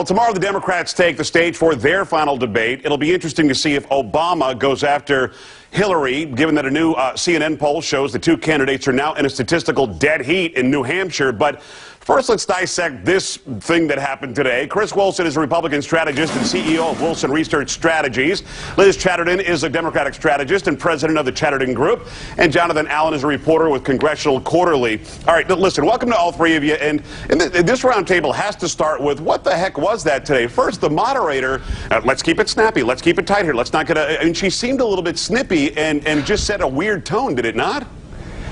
Well, tomorrow the Democrats take the stage for their final debate. It'll be interesting to see if Obama goes after Hillary, given that a new CNN poll shows the two candidates are now in a statistical dead heat in New Hampshire. But first, let's dissect this thing that happened today. Chris Wilson is a Republican strategist and CEO of Wilson Research Strategies. Liz Chatterton is a Democratic strategist and president of the Chatterton Group. And Jonathan Allen is a reporter with Congressional Quarterly. All right, listen, welcome to all three of you. And this roundtable has to start with what the heck was that today? First, the moderator, let's keep it snappy, let's keep it tight here. Let's not get and she seemed a little bit snippy and just set a weird tone, did it not?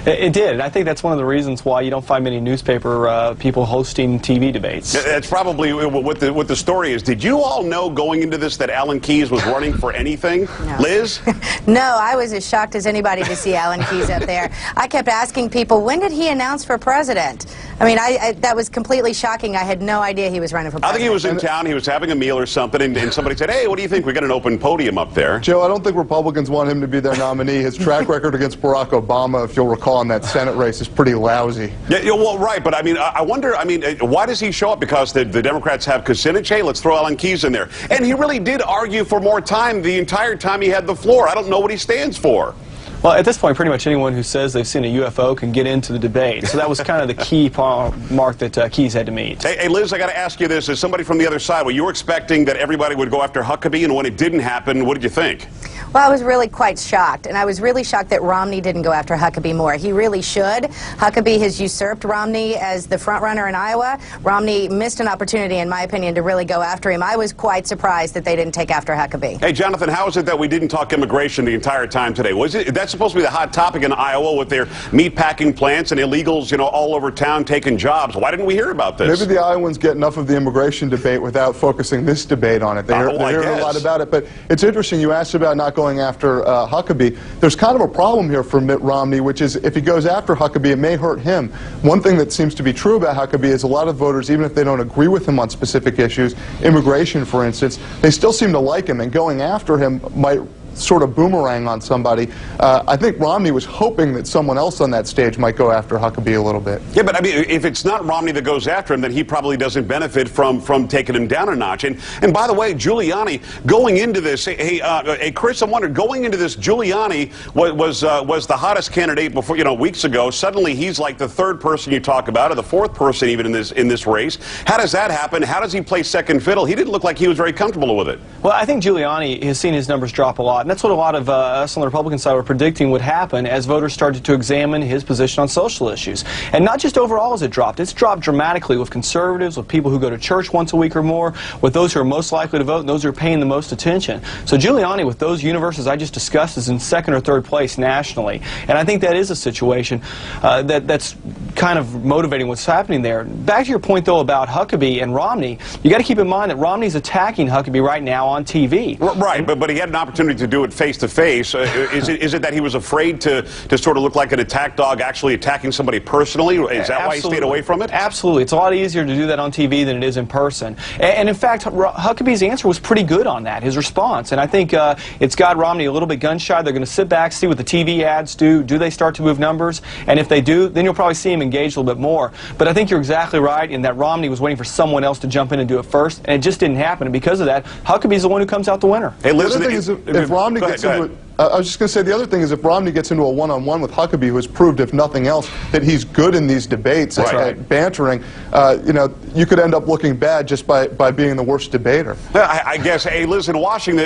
It did, and I think that's one of the reasons why you don't find many newspaper people hosting TV debates. That's probably what the story is. Did you all know going into this that Alan Keyes was running for anything? No. Liz? No, I was as shocked as anybody to see Alan Keyes up there. I kept asking people, when did he announce for president? I mean, that was completely shocking. I had no idea he was running for president. I think he was in town, he was having a meal or something, and somebody said, hey, what do you think? We got an open podium up there. Joe, I don't think Republicans want him to be their nominee. His track record against Barack Obama, if you'll recall, in that Senate race is pretty lousy. Yeah, well, right, but I mean, I wonder, why does he show up? Because the Democrats have Kucinich? Hey, let's throw Alan Keyes in there. And he really did argue for more time the entire time he had the floor. I don't know what he stands for. Well, at this point, pretty much anyone who says they've seen a UFO can get into the debate. So that was kind of the key mark that Keyes had to meet. Hey, Liz, I got to ask you this. As somebody from the other side, well, you were expecting that everybody would go after Huckabee, and when it didn't happen, what did you think? Well, I was really quite shocked, and I was really shocked that Romney didn't go after Huckabee more. He really should. Huckabee has usurped Romney as the front runner in Iowa. Romney missed an opportunity, in my opinion, to really go after him. I was quite surprised that they didn't take after Huckabee. Hey, Jonathan, how is it that we didn't talk immigration the entire time today? That's supposed to be the hot topic in Iowa with their meatpacking plants and illegals, all over town taking jobs. Why didn't we hear about this? Maybe the Iowans get enough of the immigration debate without focusing this debate on it. They hear a lot about it. But it's interesting, you asked about not going after Huckabee. There's kind of a problem here for Mitt Romney, which is if he goes after Huckabee, it may hurt him. One thing that seems to be true about Huckabee is a lot of voters, even if they don't agree with him on specific issues, immigration, for instance, they still seem to like him, and going after him might sort of boomerang on somebody. I think Romney was hoping that someone else on that stage might go after Huckabee a little bit. Yeah, but I mean, if it's not Romney that goes after him, then he probably doesn't benefit from taking him down a notch. And by the way, Giuliani, going into this, hey, Chris, I'm wondering, going into this, Giuliani was the hottest candidate before, weeks ago. Suddenly, he's like the third person you talk about, or the fourth person even in this race. How does that happen? How does he play second fiddle? He didn't look like he was very comfortable with it. Well, I think Giuliani has seen his numbers drop a lot. And that's what a lot of us on the Republican side were predicting would happen as voters started to examine his position on social issues. And not just overall has it dropped. It's dropped dramatically with conservatives, with people who go to church once a week or more, with those who are most likely to vote, and those who are paying the most attention. So Giuliani, with those universes I just discussed, is in second or third place nationally. And I think that is a situation that's kind of motivating what's happening there. Back to your point, though, about Huckabee and Romney, you got to keep in mind that Romney's attacking Huckabee right now on TV. Right, but he had an opportunity to do it face-to-face. Is it that he was afraid to sort of look like an attack dog actually attacking somebody personally? Is that why he stayed away from it? Absolutely. It's a lot easier to do that on TV than it is in person. And in fact, Huckabee's answer was pretty good on that, his response. And I think it's got Romney a little bit gun-shy. They're going to sit back, see what the TV ads do. Do they start to move numbers? And if they do, then you'll probably see him engage a little bit more. But I think you're exactly right in that Romney was waiting for someone else to jump in and do it first, and it just didn't happen. And because of that, Huckabee's the one who comes out the winner. Hey, listen, the other thing is, if Romney gets into it, I was just going to say the other thing is if Romney gets into a one-on-one with Huckabee, who has proved, if nothing else, that he's good in these debates, at bantering, you could end up looking bad just by being the worst debater. I guess, hey, listen, in watching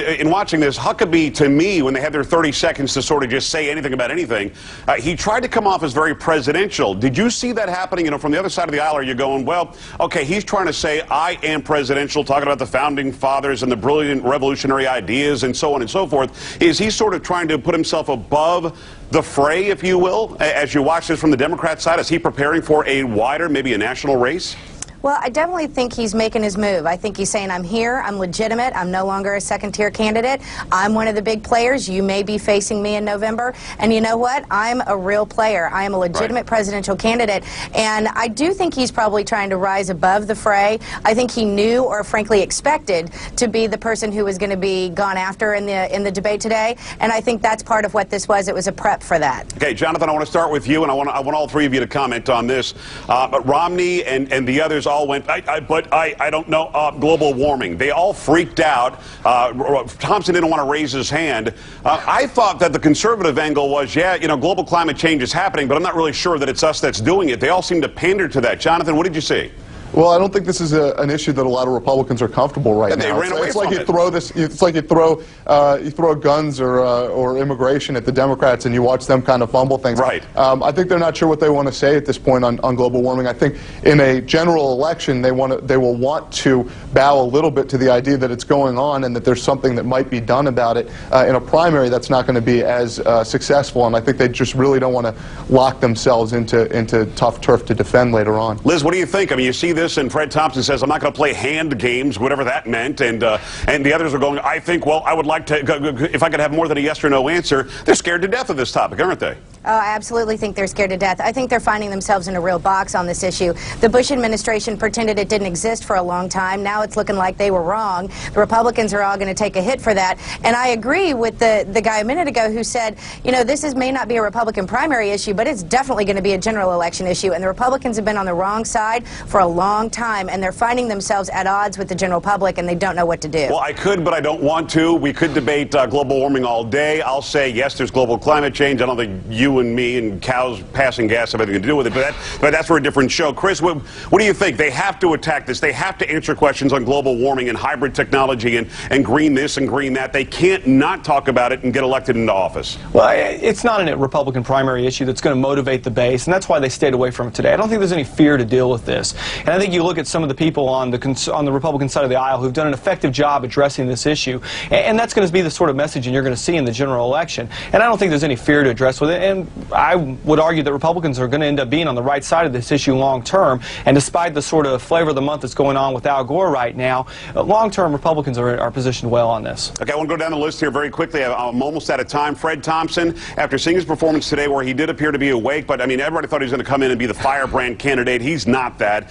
this, Huckabee, to me, when they had their 30 seconds to sort of just say anything about anything, he tried to come off as very presidential. Did you see that happening? From the other side of the aisle, are you going, well, okay, he's trying to say, I am presidential, talking about the founding fathers and the brilliant revolutionary ideas and so on and so forth. Is he sort of trying to put himself above the fray, if you will, as you watch this from the Democrat side? Is he preparing for a wider, maybe a national race? Well, I definitely think he's making his move. I think he's saying, I'm here, I'm legitimate, I'm no longer a second-tier candidate. I'm one of the big players. You may be facing me in November. And you know what? I'm a real player. I am a legitimate presidential candidate. And I do think he's probably trying to rise above the fray. I think he knew, or frankly expected, to be the person who was going to be gone after in the debate today. And I think that's part of what this was. It was a prep for that. Okay, Jonathan, I want to start with you, and I want all three of you to comment on this. But Romney and the others all went, I don't know, global warming. They all freaked out. Thompson didn't want to raise his hand. I thought that the conservative angle was, yeah, you know, global climate change is happening, but I'm not really sure that it's us that's doing it. They all seem to pander to that. Jonathan, what did you see? Well, I don't think this is an issue that a lot of Republicans are comfortable right now. It's like you throw this. It's like you throw guns or immigration at the Democrats, and you watch them kind of fumble things. Right. I think they're not sure what they want to say at this point on global warming. I think in a general election, they will want to bow a little bit to the idea that it's going on and that there's something that might be done about it. In a primary, that's not going to be as successful, and I think they just really don't want to lock themselves into tough turf to defend later on. Liz, what do you think? I mean, you see this, and Fred Thompson says, I'm not going to play hand games, whatever that meant, and the others are going, I think, well, I would like to, if I could have more than a yes or no answer. They're scared to death of this topic, aren't they? Oh, I absolutely think they're scared to death. I think they're finding themselves in a real box on this issue. The Bush administration pretended it didn't exist for a long time. Now it's looking like they were wrong. The Republicans are all going to take a hit for that. And I agree with the guy a minute ago who said, you know, this may not be a Republican primary issue, but it's definitely going to be a general election issue. And the Republicans have been on the wrong side for a long time, and they're finding themselves at odds with the general public, and they don't know what to do. Well, I could, but I don't want to. We could debate global warming all day. I'll say, yes, there's global climate change. I don't think you and me and cows passing gas have anything to do with it, but that's for a different show. Chris, what do you think? They have to attack this. They have to answer questions on global warming and hybrid technology and green this and green that. They can't not talk about it and get elected into office. Well, it's not a Republican primary issue that's going to motivate the base, and that's why they stayed away from it today. I don't think there's any fear to deal with this. And I think you look at some of the people on the Republican side of the aisle who've done an effective job addressing this issue, and that's going to be the sort of messaging you're going to see in the general election. And I don't think there's any fear to address with it. And I would argue that Republicans are going to end up being on the right side of this issue long term. And despite the sort of flavor of the month that's going on with Al Gore right now, long term Republicans are positioned well on this. Okay, I want to go down the list here very quickly. I'm almost out of time. Fred Thompson, after seeing his performance today where he did appear to be awake, but I mean, everybody thought he was going to come in and be the firebrand candidate. He's not that.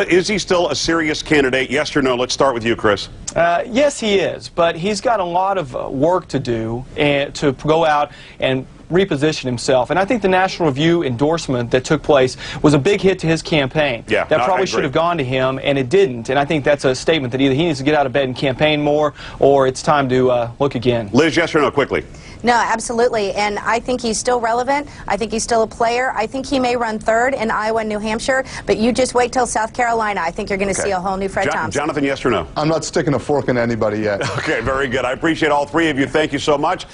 Is he still a serious candidate? Yes or no? Let's start with you, Chris. Yes, he is, but he's got a lot of work to do to go out and reposition himself. And I think the National Review endorsement that took place was a big hit to his campaign. Yeah, that probably should have gone to him, and it didn't. And I think that's a statement that either he needs to get out of bed and campaign more, or it's time to look again. Liz, yes or no, quickly? No, absolutely. And I think he's still relevant. I think he's still a player. I think he may run third in Iowa and New Hampshire, but you just wait till South Carolina. I think you're going to see a whole new Fred Thompson. Jonathan, yes or no? I'm not sticking a fork in anybody yet. Okay, very good. I appreciate all three of you. Thank you so much.